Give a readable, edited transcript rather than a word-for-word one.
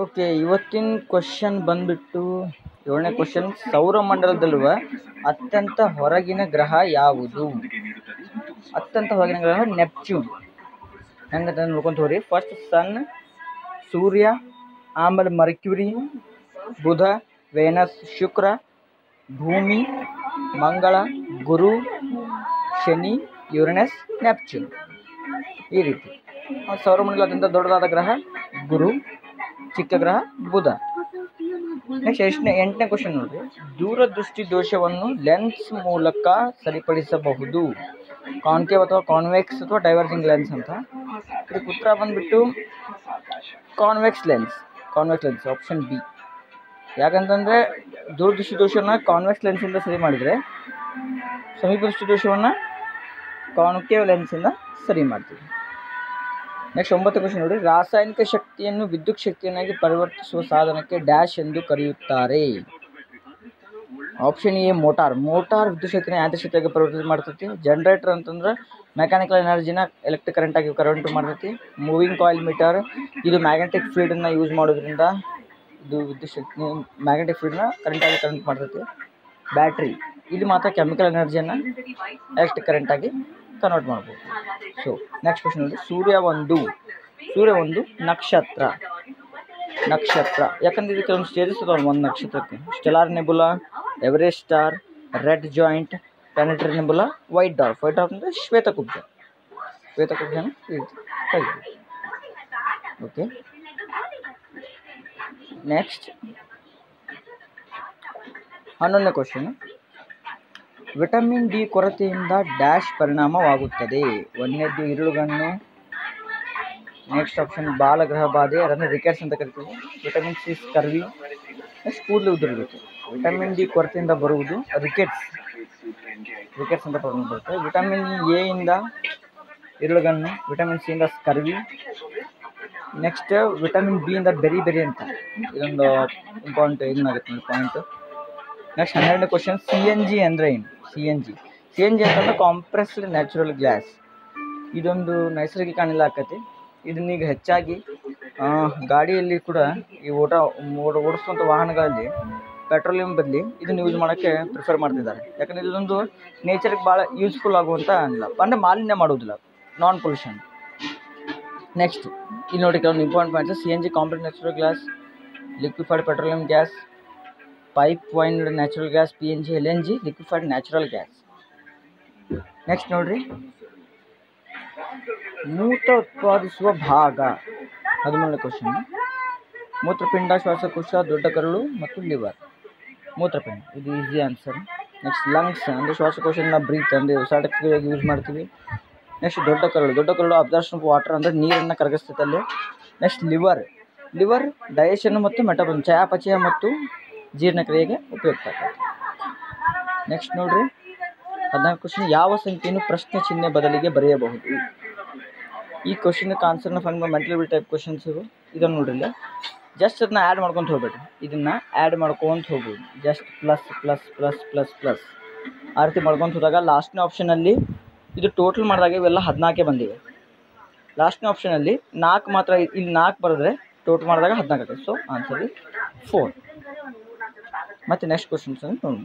Okay, ಇವತ್ತಿನ question ಬಂದ್ಬಿಟ್ಟು 7ನೇ question. ಸೌರಮಂಡಲದಲ್ಲಿರುವ ಅತ್ಯಂತ ಹೊರಗಿನ ಗ್ರಹ ಯಾವುದು? ಅತ್ಯಂತ ಹೊರಗಿನ ಗ್ರಹ ನೆಪ್ಚ್ಯೂನ್. ಹೆಂಗಂತ ನೋಡ್ಕೊಂತ ಹೋಗ್ರಿ. ಫಸ್ಟ್ ಸನ್, ಸೂರ್ಯ, ಆಮೇಲೆ ಮರ್ಕ್ಯುರಿ, ಬುಧ, ವೇನಸ್, ಶುಕ್ರ, ಭೂಮಿ, ಮಂಗಳ, ಗುರು, ಶನಿ, ಯುರೇನಸ್, ನೆಪ್ಚ್ಯೂನ್. ಈ ರೀತಿ ಸೌರಮಂಡಲ ಅತ್ಯಂತ ದೊಡ್ಡದಾದ ಗ್ರಹ ಗುರು, ಚಿಕ್ಕ ಗ್ರಹ ಬುಧ. ನೆಕ್ಸ್ಟ್ 8ನೇ ಕ್ವಶನ್ ನೋಡ್ರಿ. ದೂರದೃಷ್ಟಿ ದೋಷವನ್ನು ಲೆನ್ಸ್ ಮೂಲಕ ಸರಿಪಡಿಸಬಹುದು. ಕಾನ್ಕೇವ್ ಅಥವಾ ಕಾನ್ವೆಕ್ಸ್ ಅಥವಾ ಡೈವರ್ಜಿಂಗ್ ಲೆನ್ಸ್ ಅಂತ. ಇದಕ್ಕೆ ಉತ್ತರ ಬಂದ್ಬಿಟ್ಟು ಕಾನ್ವೆಕ್ಸ್ ಲೆನ್ಸ್. Option B. ಯಾಕಂತಂದರೆ ದೂರದೃಷ್ಟಿ ದೋಷವನ್ನು ಕಾನ್ವೆಕ್ಸ್ ಲೆನ್ಸಿಂದ ಸರಿ ಮಾಡಿದರೆ ಸಮೀಪ ದೃಷ್ಟಿ ದೋಷವನ್ನು ಕಾನ್ಕೇವ್ ಲೆನ್ಸಿಂದ ಸರಿ ಮಾಡ್ತೀವಿ. ನೆಕ್ಸ್ಟ್ 9ನೇ ಕ್ವಶನ್ ನೋಡಿ. ರಾಸಾಯನಿಕ ಶಕ್ತಿಯನ್ನು ವಿದ್ಯುತ್ ಶಕ್ತಿಯನ್ನಾಗಿ ಪರಿವರ್ತಿಸುವ ಸಾಧನಕ್ಕೆ ಡ್ಯಾಶ್ ಎಂದು ಕರೆಯುತ್ತಾರೆ. Option A motor. ವಿದ್ಯುತ್ ಶಕ್ತಿನ ಯಾಂತ್ರಿಕ ಶಕ್ತಿಯಾಗಿ ಪರಿವರ್ತಿಸಿ ಮಾಡ್ತೈತಿ. ಜನರೇಟರ್ ಅಂತಂದ್ರೆ ಮೆಕ್ಯಾನಿಕಲ್ ಎನರ್ಜಿನ ಎಲೆಕ್ಟ್ರಿಕ್ ಕರೆಂಟ್ ಆಗಿ ಕರೆಂಟ್ ಮಾಡ್ತೈತಿ. ಮೂವಿಂಗ್ ಕಾಯಿಲ್ ಮೀಟರ್, ಇದು ಮ್ಯಾಗ್ನೆಟಿಕ್ ಫೀಲ್ಡನ್ನ ಯೂಸ್ ಮಾಡೋದ್ರಿಂದ ಇದು ವಿದ್ಯುತ್ ಶಕ್ತಿ ಮ್ಯಾಗ್ನೆಟಿಕ್ ಫೀಲ್ಡ್ನ ಕರೆಂಟ್ ಮಾಡ್ತೈತಿ. ಬ್ಯಾಟ್ರಿ, ಇದು ಮಾತ್ರ ಕೆಮಿಕಲ್ ಎನರ್ಜಿಯನ್ನು ಎಲೆಕ್ಟ್ರಿಕ್ ಕರೆಂಟ್ ಆಗಿ ಕನ್ವರ್ಟ್ ಮಾಡ್ಬೋದು. ಸೊ ನೆಕ್ಸ್ಟ್ ಕ್ವಶನ್ ನೋಡಿ. ಸೂರ್ಯ ಒಂದು ನಕ್ಷತ್ರ. ಯಾಕಂದ್ರೆ ಇದಕ್ಕೆ ಒಂದು ಸ್ಟೇಜಸ್ ಅದಾವ ಒಂದು ನಕ್ಷತ್ರಕ್ಕೆ. Stellar nebula, average star, red giant, planetary nebula, white dwarf ಅಂದರೆ ಶ್ವೇತಕುಬ್ಜ. ಓಕೆ, ನೆಕ್ಸ್ಟ್ 11ನೇ ಕ್ವಶನ್. ವಿಟಮಿನ್ ಡಿ ಕೊರತೆಯಿಂದ ಡ್ಯಾಶ್ ಪರಿಣಾಮವಾಗುತ್ತದೆ. 1ನೇದು ಇರುಳುಗಣ್ಣು. ನೆಕ್ಸ್ಟ್ ಆಪ್ಷನ್ ಬಾಲಗ್ರಹ ಬಾಧೆ, ಅದನ್ನು ರಿಕೆಟ್ಸ್ ಅಂತ ಕರಿತೀವಿ. Vitamin C scurvy. ನೆಕ್ಸ್ಟ್ ಕೂದಲು ಉದುರುವಿಕೆ. ವಿಟಮಿನ್ ಡಿ ಕೊರತೆಯಿಂದ ಬರುವುದು ರಿಕೆಟ್ಸ್ ಅಂತ ಪ್ರಾಬ್ಲಮ್ ಬರುತ್ತೆ. ವಿಟಮಿನ್ ಎ ಇಂದ ಇರುಳುಗಣ್ಣು, ವಿಟಮಿನ್ ಸಿ ಇಂದ ಸ್ಕರ್ವಿ. ನೆಕ್ಸ್ಟ್ ವಿಟಮಿನ್ ಬಿ ಇಂದ ಬೆರಿ ಅಂತ. ಇದೊಂದು ಇಂಪಾರ್ಟೆಂಟ್ ಏನಾಗುತ್ತೆ ನೋಡಿ ಪಾಯಿಂಟ್. ನೆಕ್ಸ್ಟ್ 12ನೇ ಕ್ವಶನ್. CNG ಅಂದರೆ ಏನು? ಸಿ ಎನ್ ಜಿ ಅಂತಂದ್ರೆ ಕಾಂಪ್ರೆಸ್ಡ್ ನ್ಯಾಚುರಲ್ ಗ್ಯಾಸ್. ಇದೊಂದು ನೈಸರ್ಗಿಕ ಅನಿಲ ಆಕತಿ. ಇದನ್ನೀಗ ಹೆಚ್ಚಾಗಿ ಗಾಡಿಯಲ್ಲಿ ಕೂಡ ಈ ಓಡಿಸುವಂಥ ವಾಹನಗಳಲ್ಲಿ ಪೆಟ್ರೋಲಿಯಂ ಬದಲಿ ಇದನ್ನು ಯೂಸ್ ಮಾಡೋಕ್ಕೆ ಪ್ರಿಫರ್ ಮಾಡ್ತಿದ್ದಾರೆ. ಯಾಕಂದರೆ ಇದೊಂದು ನೇಚರ್ಗೆ ಭಾಳ ಯೂಸ್ಫುಲ್ ಆಗುವಂಥ ಅನಿಲ, ಅಂದರೆ ಮಾಲಿನ್ಯ ಮಾಡೋದಿಲ್ಲ, ನಾನ್ ಪೊಲ್ಯೂಷನ್. ನೆಕ್ಸ್ಟ್ ಇಲ್ಲಿ ನೋಡಿ ಕೆಲವೊಂದು important points. CNG compressed natural gas, liquefied petroleum gas, pipe ವೈನ್ಡ್ natural gas, PNG, LNG liquefied natural gas. Next ನೋಡ್ರಿ. ಮೂತ್ರ ಉತ್ಪಾದಿಸುವ ಭಾಗ. 13ನೇ ಕ್ವಶನ್. ಮೂತ್ರಪಿಂಡ, ಶ್ವಾಸಕೋಶ, ದೊಡ್ಡ ಕರಳು ಮತ್ತು ಲಿವರ್. ಮೂತ್ರಪಿಂಡ, ಇದು ಈಸಿ ಆನ್ಸರ್. ನೆಕ್ಸ್ಟ್ ಲಂಗ್ಸ್ ಅಂದರೆ ಶ್ವಾಸಕೋಶನ ಬ್ರೀತ್ ಅಂದರೆ ಉಸಿರಾಟಕ್ಕೆ ಯೂಸ್ ಮಾಡ್ತೀವಿ. ನೆಕ್ಸ್ಟ್ ದೊಡ್ಡ ಕರಳು ಅಬ್ಸಾರ್ಪ್ಷನ್ ಆಫ್ ವಾಟರ್ ಅಂದರೆ ನೀರನ್ನು ಕರಗಿಸ್ತೈತೆ ಅಲ್ಲಿ. ನೆಕ್ಸ್ಟ್ ಲಿವರ್ ಡೈಜೆಷನ್ ಮತ್ತು ಮೆಟಬಾಲಿಸಮ್, ಚಯಾಪಚಯ ಮತ್ತು ಜೀರ್ಣಕ್ರಿಯೆಗೆ ಉಪಯುಕ್ತ ಆಗ್ತದೆ. ನೆಕ್ಸ್ಟ್ ನೋಡ್ರಿ 14ನೇ ಕ್ವಶನ್. ಯಾವ ಸಂಖ್ಯೆಯನ್ನು ಪ್ರಶ್ನೆ ಚಿಹ್ನೆ ಬದಲಿಗೆ ಬರೆಯಬಹುದು? ಈ ಕ್ವಶನ್ಗೆ ಆನ್ಸರ್ನ ಫಂಡಮೆಂಟಲ್ ಟೈಪ್ ಕ್ವಶನ್ಸ್ ಇವು. ಇದನ್ನು ನೋಡ್ರಿ, ಜಸ್ಟ್ ಅದನ್ನ ಆ್ಯಡ್ ಮಾಡ್ಕೊತ ಹೋಗ್ಬೇಡ್ರಿ. ಇದನ್ನು ಆ್ಯಡ್ ಮಾಡ್ಕೊತ ಹೋಗ್ಬೋದು. ಜಸ್ಟ್ ಪ್ಲಸ್ ಆ ರೀತಿ ಮಾಡ್ಕೊತ ಹೋದಾಗ ಲಾಸ್ಟ್ನೇ ಆಪ್ಷನಲ್ಲಿ ಇದು ಟೋಟಲ್ ಮಾಡಿದಾಗ ಇವೆಲ್ಲ 14 ಬಂದಿವೆ. ಲಾಸ್ಟ್ನೇ ಆಪ್ಷನಲ್ಲಿ 4 ಮಾತ್ರ, ಇಲ್ಲಿ 4 ಬರೆದ್ರೆ ಟೋಟಲ್ ಮಾಡಿದಾಗ 14 ಆಗುತ್ತೆ. So answer is 4. ಮತ್ತು ನೆಕ್ಸ್ಟ್ ಕ್ವಶನ್ಸ್ ನೋಡೋಣ.